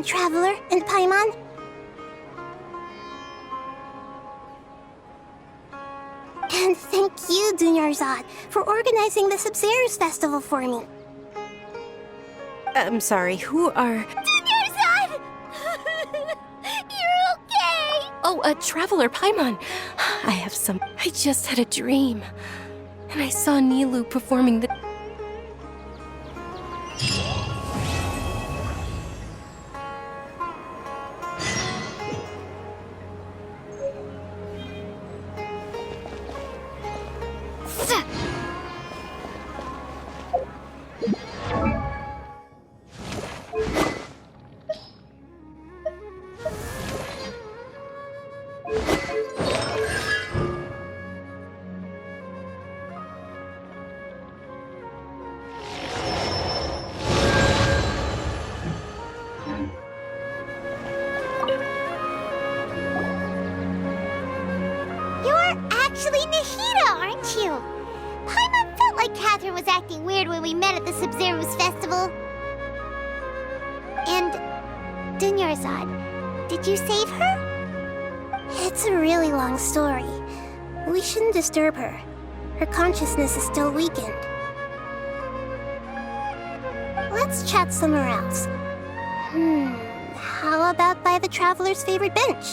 Traveler and Paimon. And thank you, Dunyarzad, for organizing the Sub-Zero's festival for me. I'm sorry, who are... Dunyarzad! You're okay! Oh, a Traveler, Paimon. I just had a dream. And I saw Nilou performing the... Actually Nahida, aren't you? Paimon felt like Katheryne was acting weird when we met at the Sub-Zero's festival. And Dunyarzad, did you save her? It's a really long story. We shouldn't disturb her. Her consciousness is still weakened. Let's chat somewhere else. How about by the Traveler's favorite bench?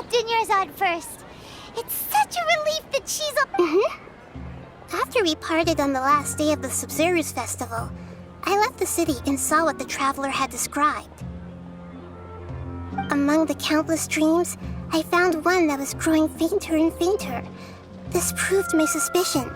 Dunyarzad first. It's such a relief that she's After we parted on the last day of the Sub-Zero's festival, I left the city and saw what the Traveler had described. Among the countless dreams, I found one that was growing fainter and fainter. This proved my suspicion.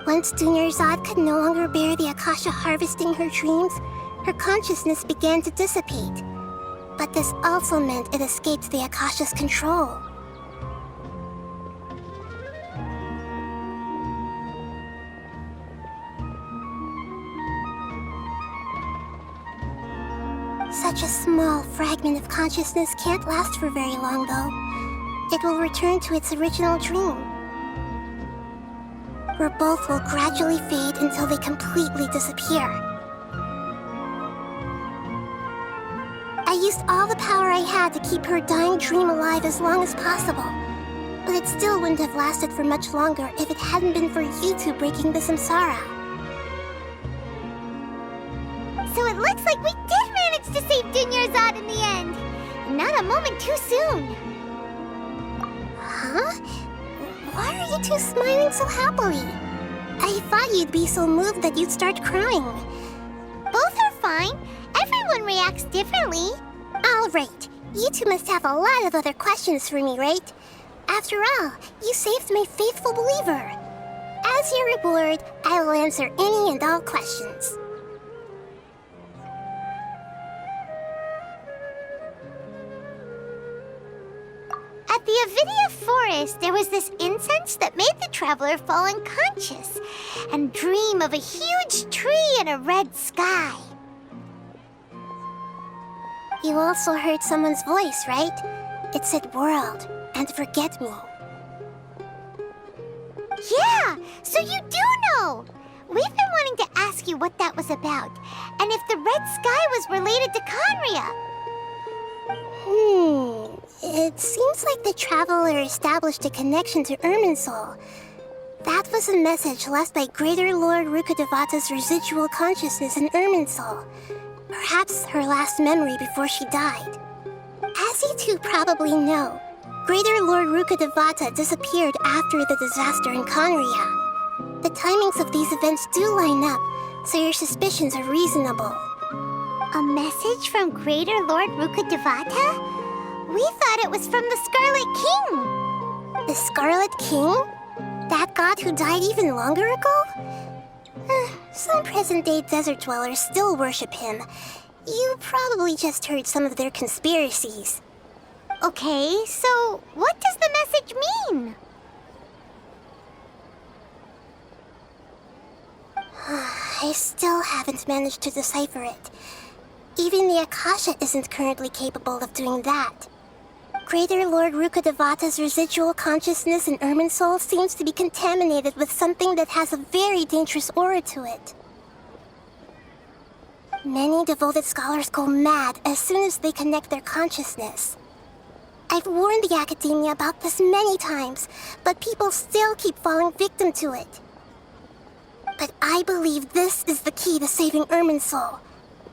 Once Dunyarzad could no longer bear the Akasha harvesting her dreams, her consciousness began to dissipate. But this also meant it escaped the Akasha's control. Such a small fragment of consciousness can't last for very long, though. It will return to its original dream, where both will gradually fade until they completely disappear. I used all the power I had to keep her dying dream alive as long as possible, but it still wouldn't have lasted for much longer if it hadn't been for you two breaking the samsara. So it looks like we did manage to save Dunyarzad in the end! Not a moment too soon! Huh? Why are you two smiling so happily? I thought you'd be so moved that you'd start crying. Both are fine. Everyone reacts differently. All right. You two must have a lot of other questions for me, right? After all, you saved my faithful believer. As your reward, I will answer any and all questions. At the Avidia forest, there was this incense that made the Traveler fall unconscious and dream of a huge tree and a red sky. You also heard someone's voice, right? It said world and forget me. Yeah, so you do know! We've been wanting to ask ask you what that was about, and if the red sky was related to Conria. It seems like the traveler established a connection to Irminsul. That was a message left by Greater Lord Rukkhadevata's residual consciousness in Irminsul. Perhaps her last memory before she died. As you two probably know, Greater Lord Rukkhadevata disappeared after the disaster in Conria. The timings of these events do line up, so your suspicions are reasonable. A message from Greater Lord Rukkhadevata? We thought it was from the Scarlet King. The Scarlet King? That god who died even longer ago? Some present-day desert dwellers still worship him. You probably just heard some of their conspiracies. Okay, so what does the message mean? I still haven't managed to decipher it. Even the Akasha isn't currently capable of doing that. Greater Lord Rukkhadevata's residual consciousness in Irminsul seems to be contaminated with something that has a very dangerous aura to it. Many devoted scholars go mad as soon as they connect their consciousness. I've warned the academia about this many times, but people still keep falling victim to it. But I believe this is the key to saving Irminsul.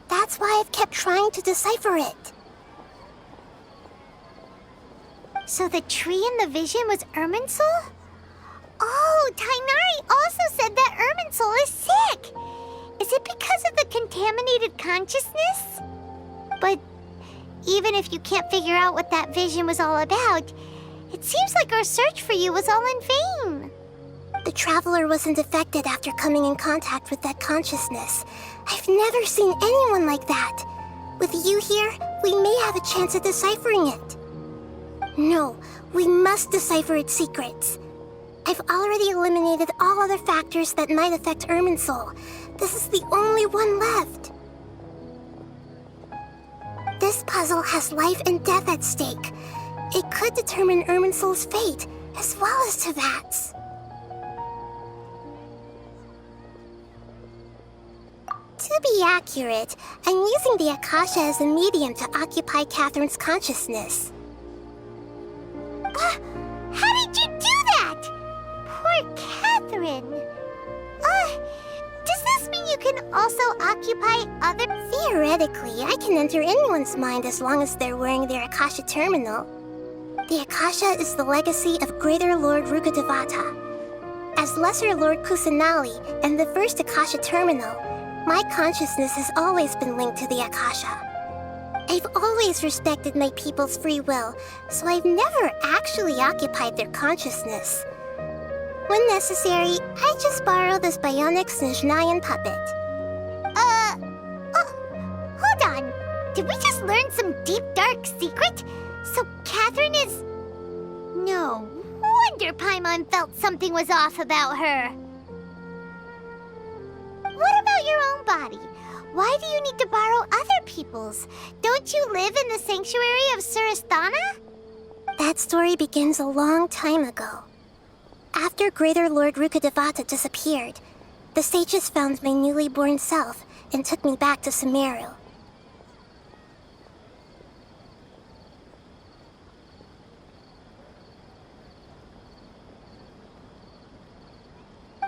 That's why I've kept trying to decipher it. So the tree in the vision was Irminsul? Oh, Tighnari also said that Irminsul is sick! Is it because of the contaminated consciousness? But even if you can't figure out what that vision was all about, it seems like our search for you was all in vain. The traveler wasn't affected after coming in contact with that consciousness. I've never seen anyone like that. With you here, we may have a chance at deciphering it. No, we must decipher its secrets. I've already eliminated all other factors that might affect Irminsul. This is the only one left. This puzzle has life and death at stake. It could determine Irminsul's fate, as well as Tevat's. To be accurate, I'm using the Akasha as a medium to occupy Katheryne's consciousness. How did you do that? Poor Katheryne. Does this mean you can also occupy other... Theoretically, I can enter anyone's mind as long as they're wearing their Akasha terminal. The Akasha is the legacy of Greater Lord Rukkhadevata. As Lesser Lord Kusanali and the first Akasha terminal, my consciousness has always been linked to the Akasha. I've always respected my people's free will, so I've never actually occupied their consciousness. When necessary, I just borrow this bionic Snezhnayan puppet. Hold on. Did we just learn some deep, dark secret? So Katheryne is... No wonder Paimon felt something was off about her. What about your own body? Why do you need to borrow other people's? Don't you live in the sanctuary of Surasthana? That story begins a long time ago. After Greater Lord Rukkhadevata disappeared, the sages found my newly born self and took me back to Sumeru.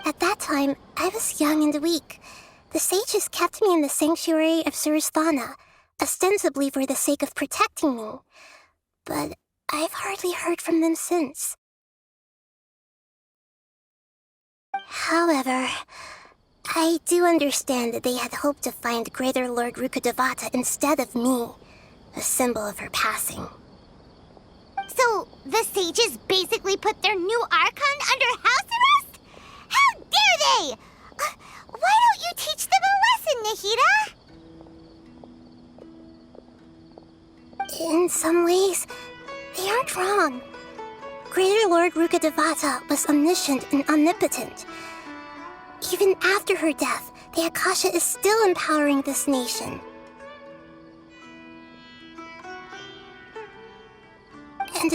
At that time, I was young and weak. The sages kept me in the sanctuary of Surasthana, ostensibly for the sake of protecting me. But I've hardly heard from them since. However, I do understand that they had hoped to find Greater Lord Rukkhadevata instead of me, a symbol of her passing. So, the sages basically put their new Archon under house arrest? How dare they! Why don't you teach them a lesson, Nahida? In some ways, they aren't wrong. Greater Lord Rukkhadevata was omniscient and omnipotent. Even after her death, the Akasha is still empowering this nation. And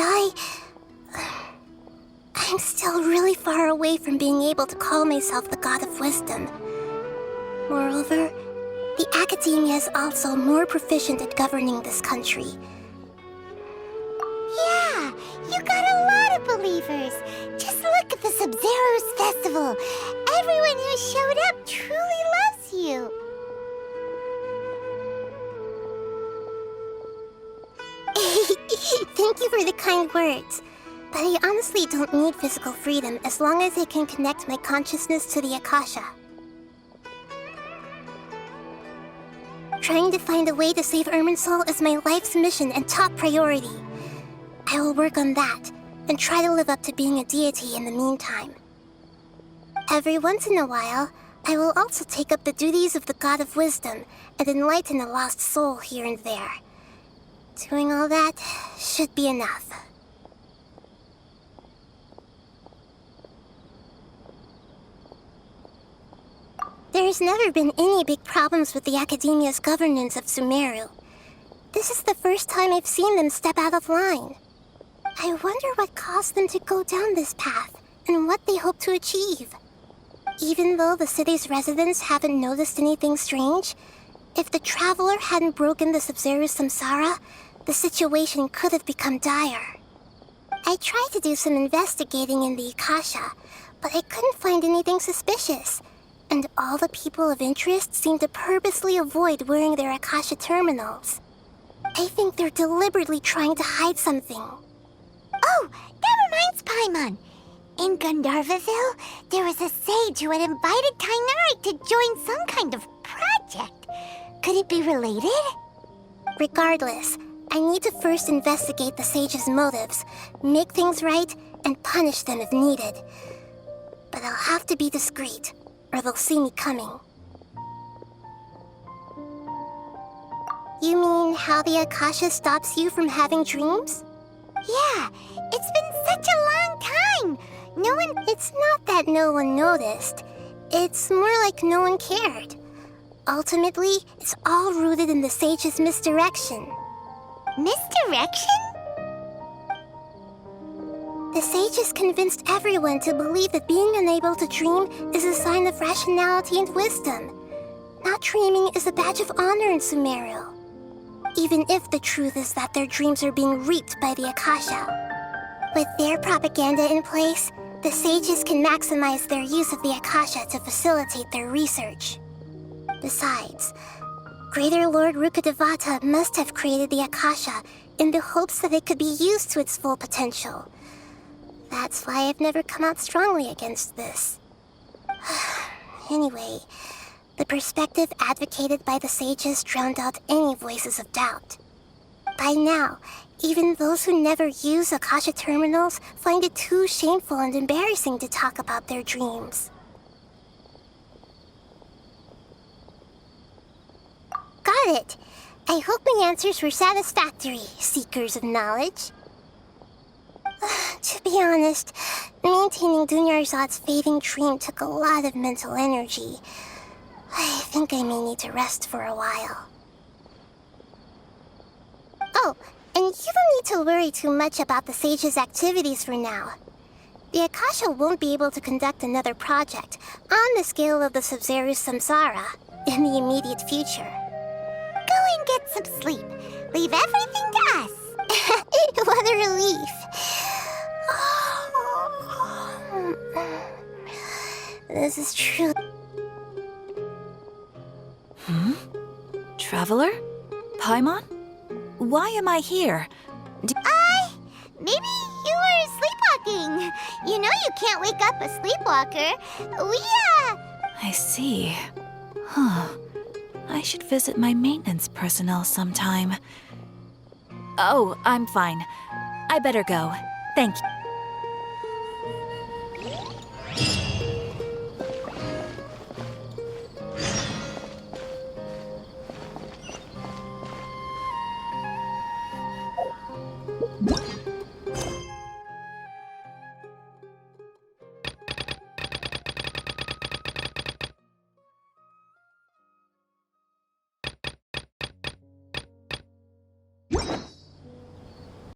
I'm still really far away from being able to call myself the God of Wisdom. Moreover, the academia is also more proficient at governing this country. Yeah, you got a lot of believers. Just look at the Sub-Zero's festival. Everyone who showed up truly loves you. Thank you for the kind words. But I honestly don't need physical freedom as long as I can connect my consciousness to the Akasha. Trying to find a way to save Irminsul is my life's mission and top priority. I will work on that, and try to live up to being a deity in the meantime. Every once in a while, I will also take up the duties of the God of Wisdom and enlighten a lost soul here and there. Doing all that should be enough. There's never been any big problems with the Academia's governance of Sumeru. This is the first time I've seen them step out of line. I wonder what caused them to go down this path, and what they hope to achieve. Even though the city's residents haven't noticed anything strange, if the Traveler hadn't broken the Sub-Zero's samsara, the situation could have become dire. I tried to do some investigating in the Akasha, but I couldn't find anything suspicious. And all the people of interest seem to purposely avoid wearing their Akasha terminals. I think they're deliberately trying to hide something. Oh, that reminds Paimon. In Gandharvaville, there was a sage who had invited Katheryne to join some kind of project. Could it be related? Regardless, I need to first investigate the sage's motives, make things right, and punish them if needed. But I'll have to be discreet, or they'll see me coming. You mean how the Akasha stops you from having dreams? Yeah, it's been such a long time. It's not that no one noticed. It's more like no one cared. Ultimately, it's all rooted in the sage's misdirection. Misdirection? The sages convinced everyone to believe that being unable to dream is a sign of rationality and wisdom. Not dreaming is a badge of honor in Sumeru. Even if the truth is that their dreams are being reaped by the Akasha. With their propaganda in place, the sages can maximize their use of the Akasha to facilitate their research. Besides, Greater Lord Rukkhadevata must have created the Akasha in the hopes that it could be used to its full potential. That's why I've never come out strongly against this. Anyway, the perspective advocated by the sages drowned out any voices of doubt. By now, even those who never use Akasha terminals find it too shameful and embarrassing to talk about their dreams. Got it! I hope my answers were satisfactory, seekers of knowledge. To be honest, maintaining Dunyarzad's fading dream took a lot of mental energy. I think I may need to rest for a while. Oh, and you don't need to worry too much about the sage's activities for now. The Akasha won't be able to conduct another project on the scale of the Sub-Zero's samsara in the immediate future. Go and get some sleep. Leave everything to us. What a relief. This is true. Traveler? Paimon? Why am I here? Maybe you were sleepwalking. You know you can't wake up a sleepwalker. I see. I should visit my maintenance personnel sometime. Oh, I'm fine. I better go. Thank you.